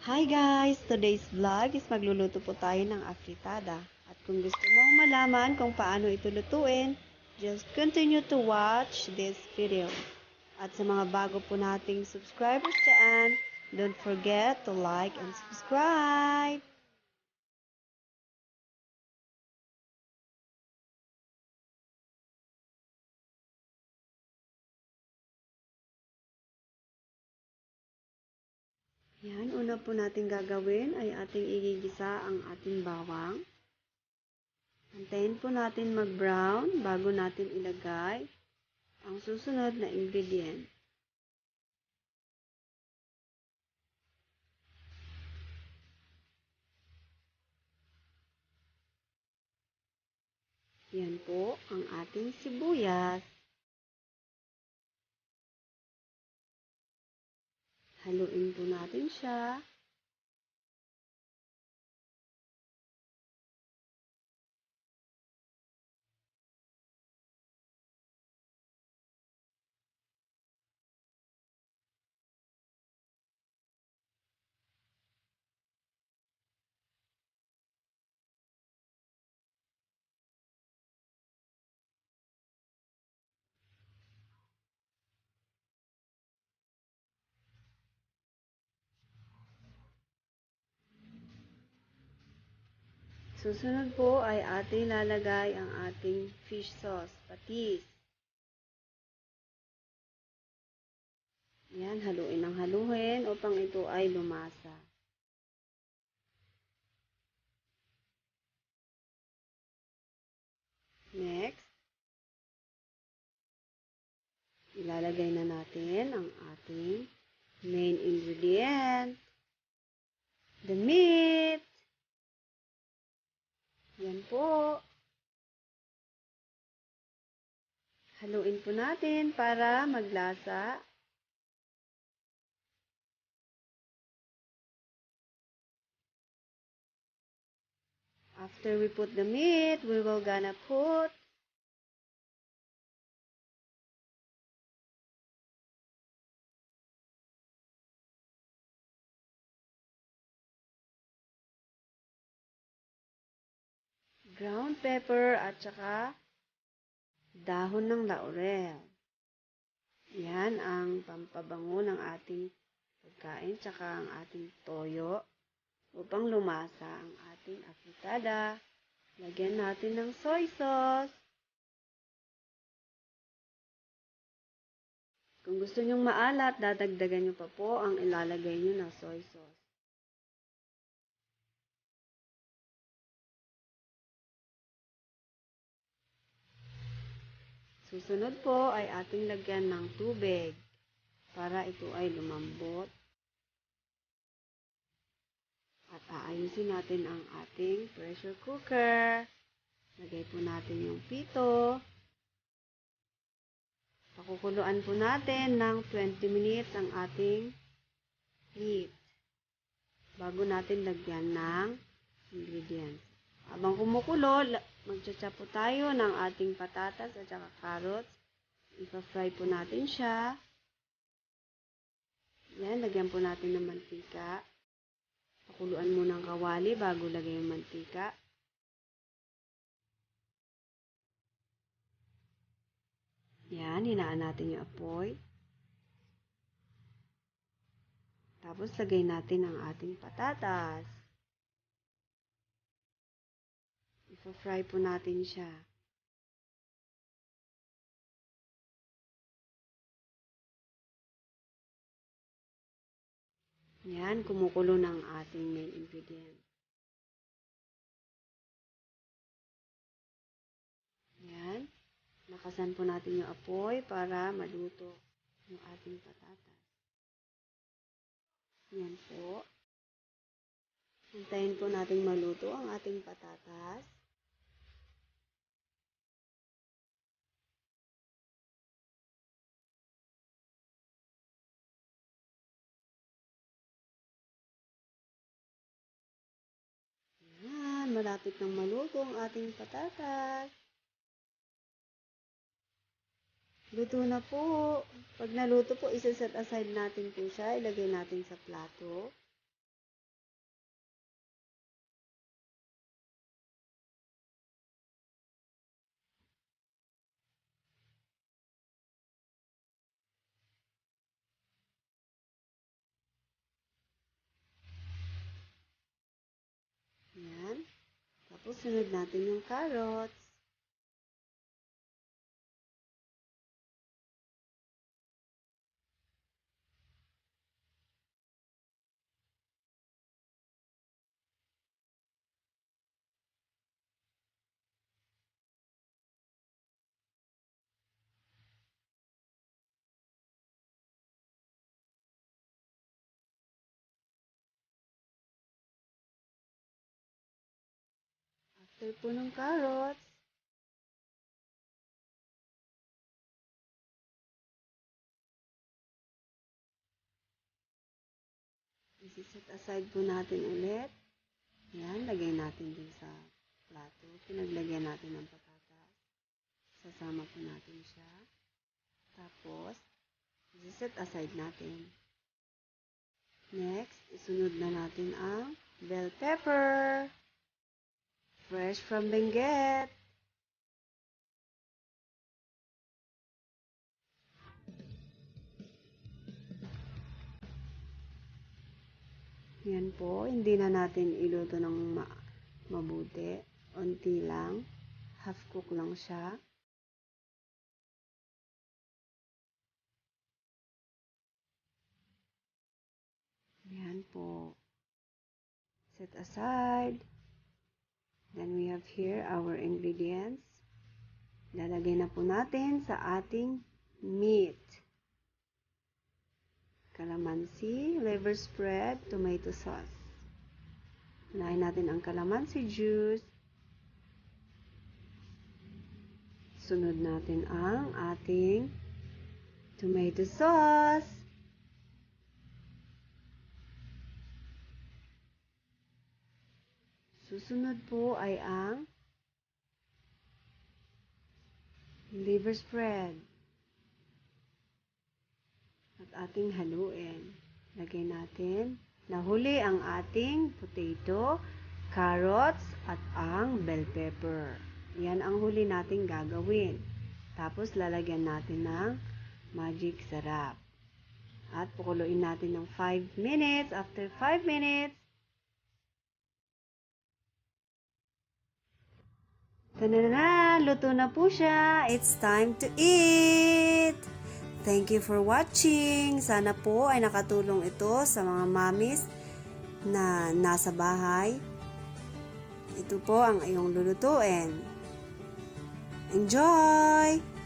Hi guys! Today's vlog is magluluto po tayo ng afritada. At kung gusto mong malaman kung paano ito lutuin, just continue to watch this video. At sa mga bago po nating subscribers dyan, don't forget to like and subscribe! Yan, una po natin gagawin ay ating igigisa ang ating bawang. Antayin po natin mag-brown bago natin ilagay ang susunod na ingredient. Yan po ang ating sibuyas. Haluin po natin siya. Susunod po ay ating lalagay ang ating fish sauce, patis. Yan, haluin ng haluin upang ito ay lumasa. Next, ilalagay na natin ang ating main ingredient, the meat. Yan po. Haluin po natin para maglasa. After we put the meat, we will gonna put ground pepper at saka dahon ng laurel. Yan ang pampabango ng ating pagkain tsaka ang ating toyo upang lumasa ang ating afritada. Lagyan natin ng soy sauce. Kung gusto nyong maalat, dadagdagan nyo pa po ang ilalagay nyo na soy sauce. Susunod po ay ating lagyan ng tubig para ito ay lumambot. At aayusin natin ang ating pressure cooker. Lagay po natin yung pito. Pakukuluan po natin ng 20 minutes ang ating heat bago natin lagyan ng ingredients. Habang kumukulo, magcha-chop po tayo ng ating patatas at saka carrots. Ipa-fry po natin siya. Yan, lagyan po natin ng mantika. Pakuluan muna ang kawali bago lagay yung mantika. Yan, hinaan natin yung apoy. Tapos, lagay natin ang ating patatas. Ipa-fry po natin siya. Yan, kumukulo ng ating main ingredient. Yan. Lakasan po natin yung apoy para maluto yung ating patatas. Yan po. Hintayin po natin maluto ang ating patatas. Yan, malapit nang maluto ang ating patatas. Luto na po. Pag naluto po, isa-set aside natin po siya. Ilagay natin sa plato. Isunod natin yung carrots. After po ng carrots, isi-set aside po natin ulit. Yan, lagay natin din sa plato. Pinaglagyan natin ng patatas. Sasama po natin siya. Tapos, isi-set aside natin. Next, isunod na natin ang bell pepper. Fresh from Benguet. Yan po, hindi na natin iluto ng mabuti. Unti lang. Half cook lang siya. Yan po. Set aside. Then we have here our ingredients. Lalagay na po natin sa ating meat. Calamansi, liver spread, tomato sauce. Unahin natin ang calamansi juice. Sunod natin ang ating tomato sauce. Susunod po ay ang liver spread. At ating haluin. Lagay natin. Nahuli ang ating potato, carrots, at ang bell pepper. Yan ang huli nating gagawin. Tapos lalagyan natin ng magic sarap. At pakuluin natin ng 5 minutes. After 5 minutes, tanana! Luto na po siya. It's time to eat! Thank you for watching. Sana po ay nakatulong ito sa mga mommies na nasa bahay. Ito po ang iyong lulutuin. Enjoy!